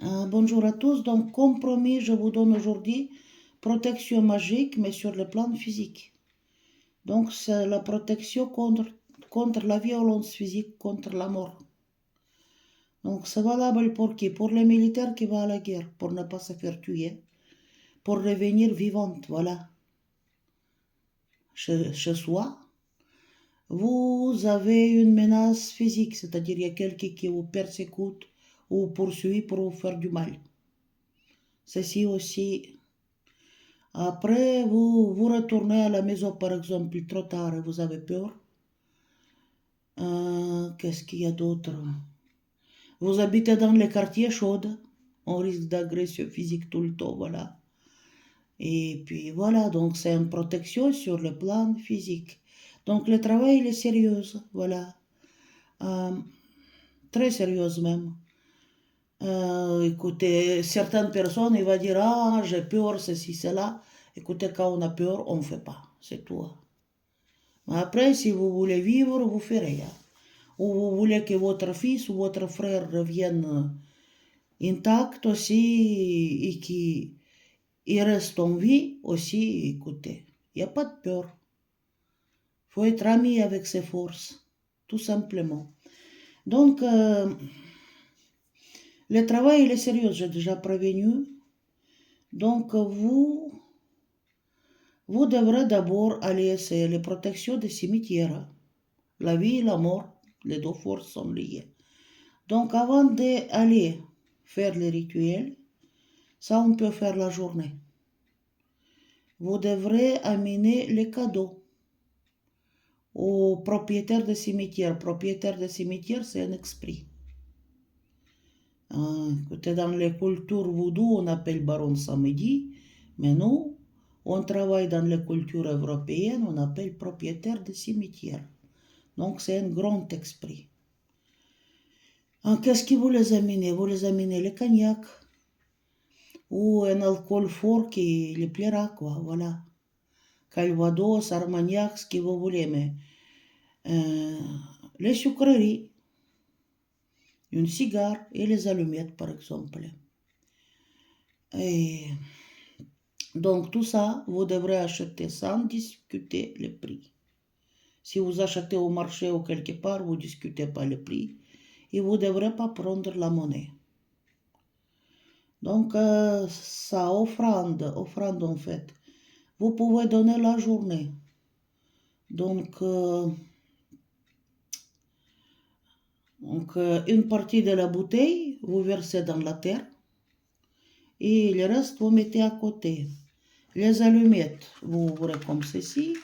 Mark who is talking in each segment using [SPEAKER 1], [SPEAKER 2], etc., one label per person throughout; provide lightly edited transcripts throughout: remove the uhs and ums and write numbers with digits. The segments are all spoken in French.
[SPEAKER 1] Bonjour à tous. Donc, comme promis, je vous donne aujourd'hui protection magique, mais sur le plan physique. Donc, c'est la protection contre la violence physique, contre la mort. Donc, c'est valable pour qui? Pour les militaires qui vont à la guerre, pour ne pas se faire tuer, pour revenir vivante, voilà, chez soi. Vous avez une menace physique, c'est-à-dire il y a quelqu'un qui vous persécute ou poursuit pour vous faire du mal. Ceci aussi. Après, vous retournez à la maison, par exemple, trop tard et vous avez peur. Qu'est-ce qu'il y a d'autre? Vous habitez dans les quartiers chauds, on risque d'agression physique tout le temps, voilà. Et puis voilà, donc c'est une protection sur le plan physique. Donc le travail, il est sérieux, voilà. Très sérieux même. Écoutez, certaines personnes, ils vont dire, ah, j'ai peur, ceci, cela. Écoutez, quand on a peur, on ne fait pas, c'est tout. Après, si vous voulez vivre, vous ferez. Ou vous voulez que votre fils ou votre frère revienne intact aussi et qu'il reste en vie aussi, écoutez. Il n'y a pas de peur. Il faut être ami avec ses forces, tout simplement. Donc, le travail, il est sérieux, j'ai déjà prévenu. Donc, vous devrez d'abord aller essayer les protections des cimetières. La vie et la mort, les deux forces sont liées. Donc avant d'aller faire les rituels, ça on peut faire la journée. Vous devrez amener les cadeaux au propriétaire de cimetière. Propriétaire de cimetière, c'est un esprit. Écoutez, dans les cultures vaudou, on appelle baron samedi, mais nous, on travaille dans les cultures européennes, on appelle propriétaire de cimetière. Donc c'est un grand esprit. Qu'est-ce que vous les amenez? Vous les amenez le cognac ou un alcool fort qui les plaira, quoi, voilà. Calvados, Armagnac, ce que vous voulez, mais les sucreries, une cigare et les allumettes, par exemple. Et donc tout ça, vous devrez acheter sans discuter le prix. Si vous achetez au marché ou quelque part, vous ne discutez pas le prix et vous ne devrez pas prendre la monnaie. Donc, ça offrande en fait. Vous pouvez donner la journée. Donc, une partie de la bouteille, vous versez dans la terre et le reste, vous mettez à côté. Les allumettes, vous ouvrez comme ceci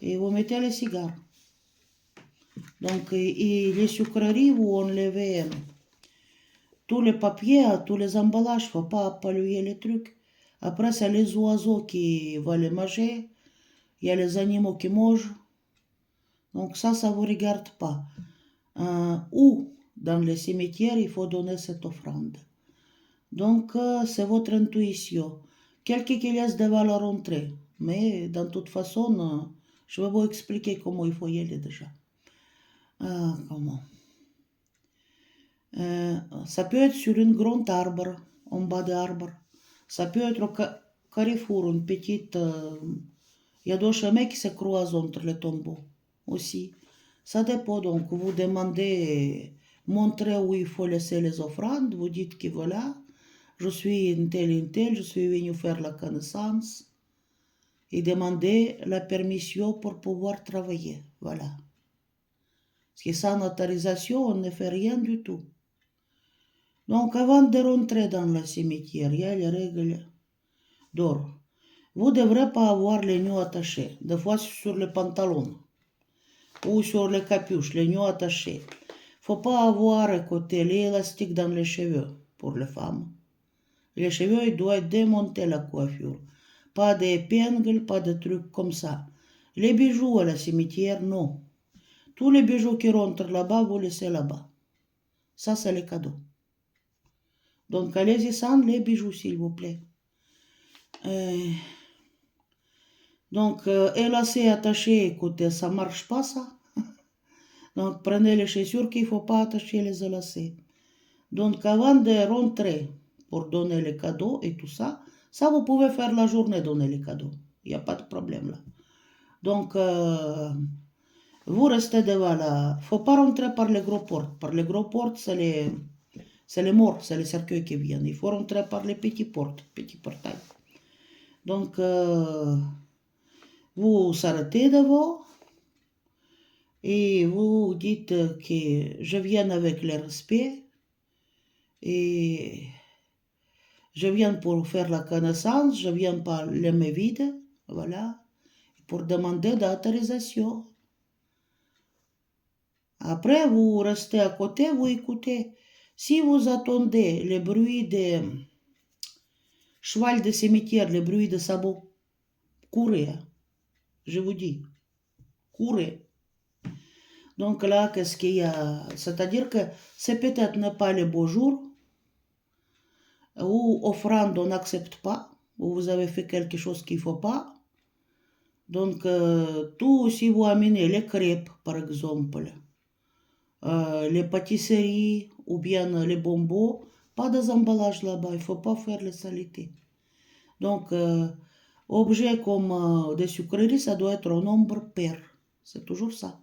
[SPEAKER 1] et vous mettez les cigares. Donc, et les sucreries, vous enlevez tous les papiers, tous les emballages, il ne faut pas polluer les trucs. Après, c'est les oiseaux qui vont les manger. Il y a les animaux qui mangent. Donc ça ne vous regarde pas. Où dans les cimetières, il faut donner cette offrande. Donc, c'est votre intuition. Quelqu'un qui laisse devant la rentrée. Mais, de toute façon, je vais vous expliquer comment il faut y aller déjà. Comment ça peut être sur un grand arbre, en bas d'arbre. Ça peut être au carrefour, une petite... Il y a deux chemins qui se croisent entre les tombeaux aussi. Ça dépend, donc vous demandez, montrez où il faut laisser les offrandes, vous dites que voilà, je suis une telle, je suis venu faire la connaissance et demander la permission pour pouvoir travailler, voilà. Parce que sans autorisation, on ne fait rien du tout. Donc avant de rentrer dans le cimetière, il y a les règles d'or. Vous ne devrez pas avoir les nœuds attachés, des fois sur le pantalon ou sur les capuches, les nœuds attachés. Faut pas avoir à côté l'élastique dans les cheveux pour les femmes. Les cheveux, ils doivent démonter la coiffure. Pas d'épingles, pas de trucs comme ça. Les bijoux à la cimetière, non. Tous les bijoux qui rentrent là-bas, vous laissez là-bas. Ça, c'est les cadeaux. Donc, allez-y sans les bijoux, s'il vous plaît. Donc, élasté attaché, écoutez, ça marche pas, ça. Donc, prenez les chaussures qu'il ne faut pas attacher les élacés. Donc, avant de rentrer pour donner les cadeaux et tout ça, vous pouvez faire la journée donner les cadeaux. Il n'y a pas de problème là. Donc, vous restez devant là. Il ne faut pas rentrer par les gros portes. Par les gros portes, c'est les morts, c'est les cercueils qui viennent. Il faut rentrer par les petites portes, petits portails. Donc, vous s'arrêtez devant et vous dites que je viens avec le respect et je viens pour faire la connaissance, je viens par les mains vides, voilà, pour demander d'autorisation. Après, vous restez à côté, vous écoutez. Si vous attendez le bruit des cheval de cimetière, le bruit de sabots, courez, je vous dis, courez. Donc là, qu'est-ce qu'il y a? C'est-à-dire que c'est peut-être ne pas le beau jour, ou offrande on n'accepte pas, ou vous avez fait quelque chose qu'il ne faut pas. Donc, tout, si vous amenez les crêpes, par exemple, les pâtisseries ou bien les bonbons, pas des emballages là-bas, il ne faut pas faire les saletés. Donc, objet comme des sucreries, ça doit être au nombre pair. C'est toujours ça.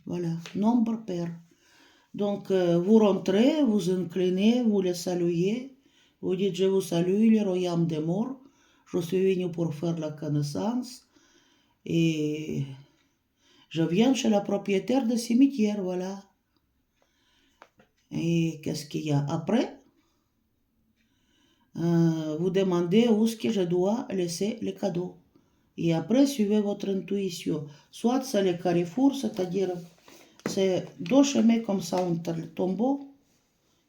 [SPEAKER 1] Voilà, nombre pair. Donc, vous rentrez, vous inclinez, vous les saluez. Vous dites, je vous salue, les royaumes des morts. Je suis venu pour faire la connaissance. Et je viens chez la propriétaire du cimetière, voilà. Et qu'est-ce qu'il y a après? Vous demandez où est-ce que je dois laisser les cadeaux. Et après, suivez votre intuition. Soit c'est le carrefour, c'est-à-dire c'est deux chemins comme ça entre le tombeau,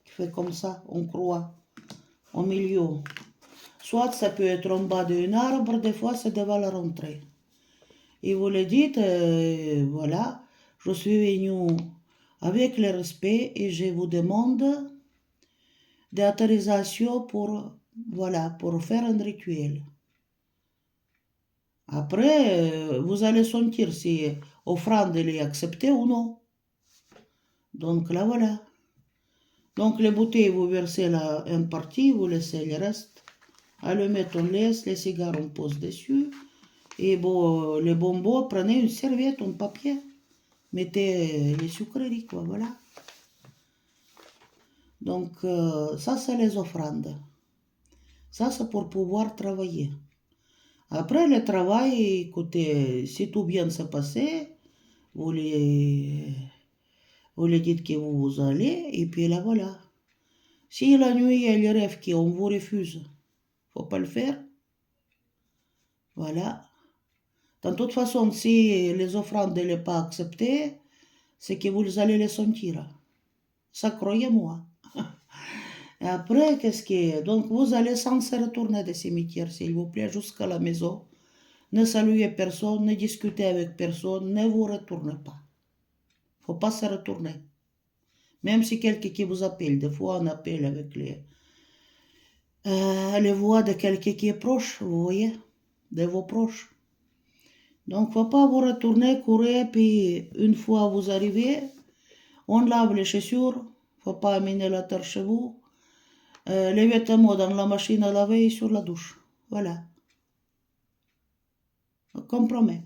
[SPEAKER 1] qui fait comme ça, on croit, au milieu. Soit ça peut être en bas d'un arbre, des fois c'est devant la rentrée. Et vous le dites, voilà, je suis venu avec le respect et je vous demande d'autorisation pour, voilà, pour faire un rituel. Après, vous allez sentir si offrande est acceptée ou non. Donc là, voilà. Donc les bouteilles, vous versez là une partie, vous laissez le reste. Allumettes, on laisse, les cigares, on pose dessus. Et bon, les bonbons, prenez une serviette, un papier. Mettez les sucreries, quoi, voilà. Donc, ça, c'est les offrandes. Ça, c'est pour pouvoir travailler. Après le travail, écoutez, si tout bien s'est passé, vous les dites que vous allez, et puis là, voilà. Si la nuit, il y a les rêves qu'on vous refuse, faut pas le faire. Voilà. De toute façon, si les offrandes ne sont pas acceptées, c'est que vous allez les sentir. Ça, croyez-moi. Et après, qu'est-ce que... Donc, vous allez sans se retourner des cimetières, s'il vous plaît, jusqu'à la maison. Ne saluez personne, ne discutez avec personne, ne vous retournez pas. Faut pas se retourner. Même si quelqu'un qui vous appelle, des fois on appelle avec les voix de quelqu'un qui est proche, vous voyez, de vos proches. Donc, faut pas vous retourner, courir, puis une fois vous arrivez, on lave les chaussures, faut pas amener la terre chez vous, les vêtements dans la machine à laver et sur la douche. Voilà. Compromet.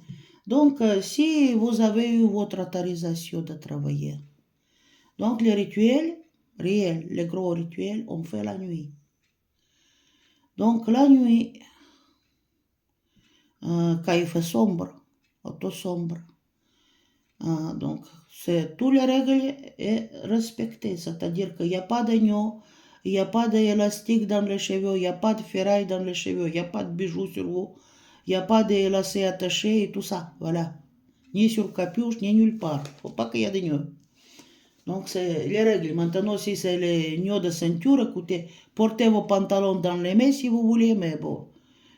[SPEAKER 1] Donc, si vous avez eu votre autorisation de travailler, donc les rituels réels, les gros rituels, on fait la nuit. Donc, la nuit, quand il fait sombre, auto sombre, donc c'est toutes les règles est respectées, c'est-à-dire qu'il n'y a pas d'agneau, il n'y a pas d'élastique dans les cheveux, il n'y a pas de ferraille dans les cheveux, il n'y a pas de bijoux sur vous, il n'y a pas de lacets attachés et tout ça, voilà. Ni sur capuche, ni nulle part. Faut pas qu'il y ait des nœuds. Donc c'est les règles. Maintenant, si c'est les nœuds de ceinture, écoutez, portez vos pantalons dans les mains si vous voulez, mais bon,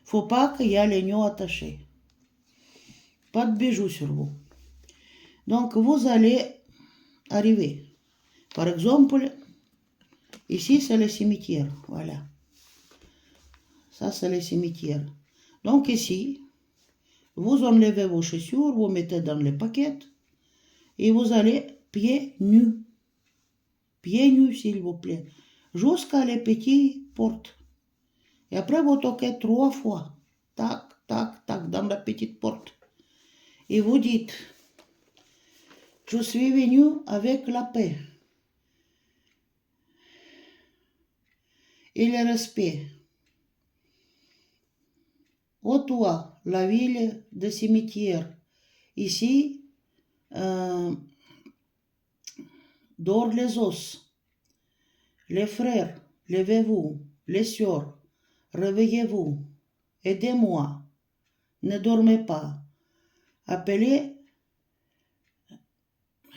[SPEAKER 1] faut pas qu'il y ait les nœuds attachés. Pas de bijoux sur vous. Donc vous allez arriver. Par exemple, ici c'est le cimetière, voilà. Ça c'est le cimetière. Donc ici, vous enlevez vos chaussures, vous mettez dans les paquets et vous allez pieds nus. pieds nus, s'il vous plaît, jusqu'à les petites portes. Et après, vous toquez 3 fois. Tac, tac, tac, dans la petite porte. Et vous dites, je suis venu avec la paix et le respect. Ô toi, la ville de cimetière, ici, dors les os. Les frères, levez-vous. Les sœurs, réveillez-vous. Aidez-moi. Ne dormez pas. Appelez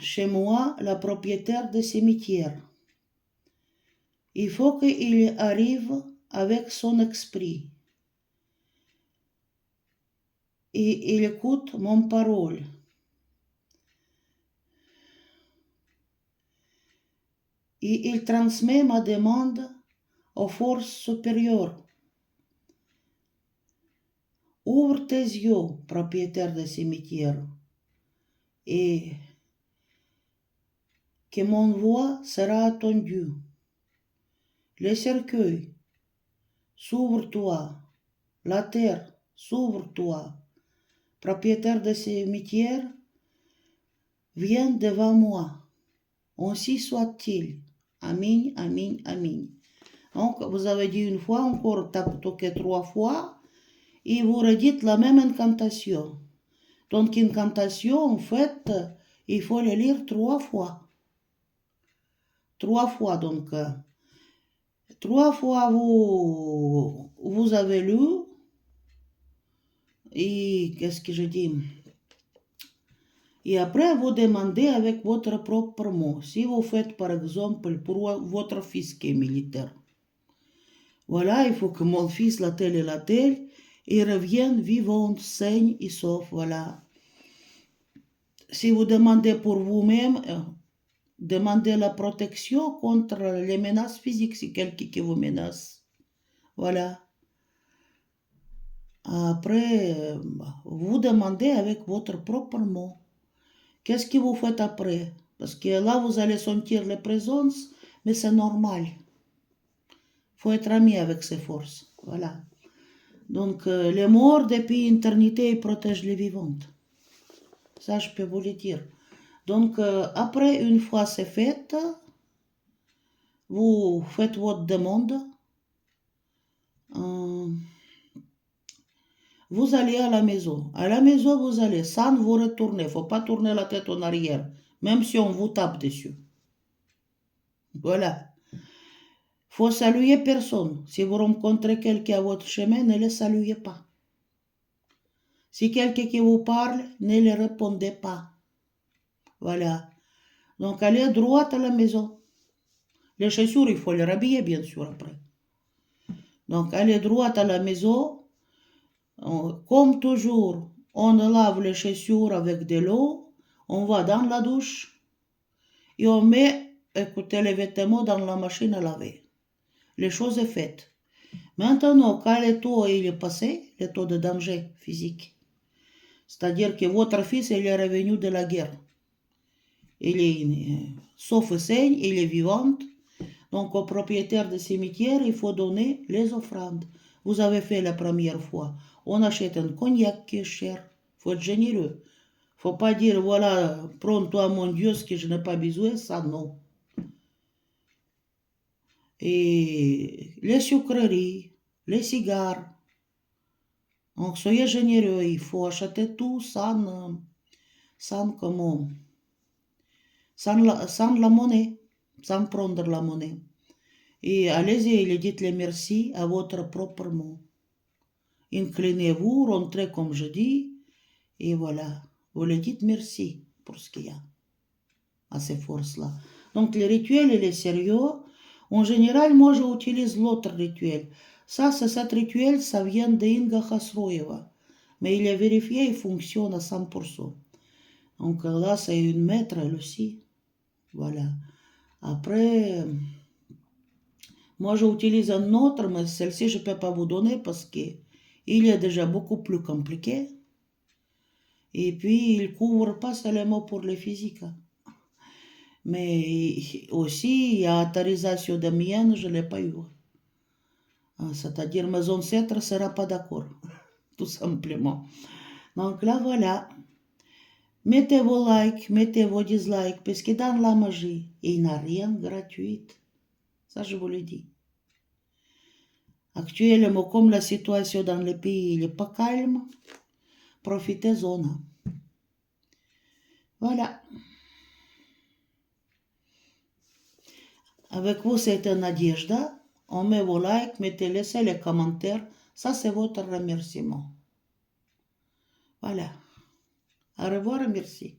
[SPEAKER 1] chez moi la propriétaire du cimetière. Il faut qu'il arrive avec son esprit. Et il écoute mon parole. Et il transmet ma demande aux forces supérieures. Ouvre tes yeux, propriétaire de cimetière, et que mon voix sera attendue. Les cercueils, s'ouvre-toi. La terre, s'ouvre-toi. Propriétaire de cimetière, viens devant moi. Ainsi soit-il. Amin, amin, amin. Donc, vous avez dit une fois, encore toqué 3 fois, et vous redites la même incantation. Donc, incantation, en fait, il faut le lire 3 fois. 3 fois, donc. 3 fois, vous avez lu, et qu'est-ce que je dis? Et après, vous demandez avec votre propre mot. Si vous faites, par exemple, pour votre fils qui est militaire, voilà, il faut que mon fils, la telle et la telle, il revienne vivant, sain et sauf, voilà. Si vous demandez pour vous-même, demandez la protection contre les menaces physiques, si quelqu'un qui vous menace. Voilà. Après, vous demandez avec votre propre mot. Qu'est-ce que vous faites après? Parce que là, vous allez sentir les présences, mais c'est normal. Il faut être ami avec ces forces. Voilà. Donc, les morts depuis l'éternité, ils protègent les vivantes. Ça, je peux vous le dire. Donc, après, une fois c'est fait, vous faites votre demande. Vous allez à la maison. À la maison, vous allez sans vous retourner. Il ne faut pas tourner la tête en arrière, même si on vous tape dessus. Voilà. Faut saluer personne. Si vous rencontrez quelqu'un à votre chemin, ne le saluez pas. Si quelqu'un qui vous parle, ne le répondez pas. Voilà. Donc, allez droit à la maison. Les chaussures, il faut les rhabiller, bien sûr, après. Donc, allez droit à la maison. Comme toujours, on lave les chaussures avec de l'eau. On va dans la douche. Et on met, écoutez, les vêtements dans la machine à laver. Les choses sont faites. Maintenant, quand le taux est passé, le taux de danger physique, c'est-à-dire que votre fils il est revenu de la guerre, il est sauf et sain, il est vivant, donc au propriétaire du cimetière, il faut donner les offrandes. Vous avez fait la première fois, on achète un cognac qui est cher, il faut être généreux. Il ne faut pas dire, voilà, prends-toi mon Dieu, ce que je n'ai pas besoin, ça non. Et les sucreries, les cigares. Donc, soyez généreux, il faut acheter tout sans la monnaie, sans prendre la monnaie. Et allez-y et dites les merci à votre propre mot. Inclinez-vous, rentrez comme je dis, et voilà. Vous les dites merci pour ce qu'il y a à ces forces-là. Donc, les rituels, il est sérieux. En général, moi, j'utilise l'autre rituel. Cet rituel, ça vient d'Inga Khasroeva. Mais il est vérifié, il fonctionne à 100%. Donc là, c'est une maître, elle aussi. Voilà. Après, moi, j'utilise un autre, mais celle-ci, je ne peux pas vous donner parce qu'il est déjà beaucoup plus compliqué. Et puis, il ne couvre pas seulement pour les physiques. Mais aussi, il y a autorisation de mienne, je ne l'ai pas eu. C'est-à-dire, mes ancêtres ne seraient pas d'accord, tout simplement. Donc là, voilà. Mettez vos likes, mettez vos dislikes, parce que dans la magie, il n'y a rien de gratuit. Ça, je vous le dis. Actuellement, comme la situation dans le pays n'est pas calme, profitez-en. Voilà. Avec vous, c'était Nadejda. On met vos likes, laissez les commentaires. Ça, c'est votre remerciement. Voilà. Au revoir et merci.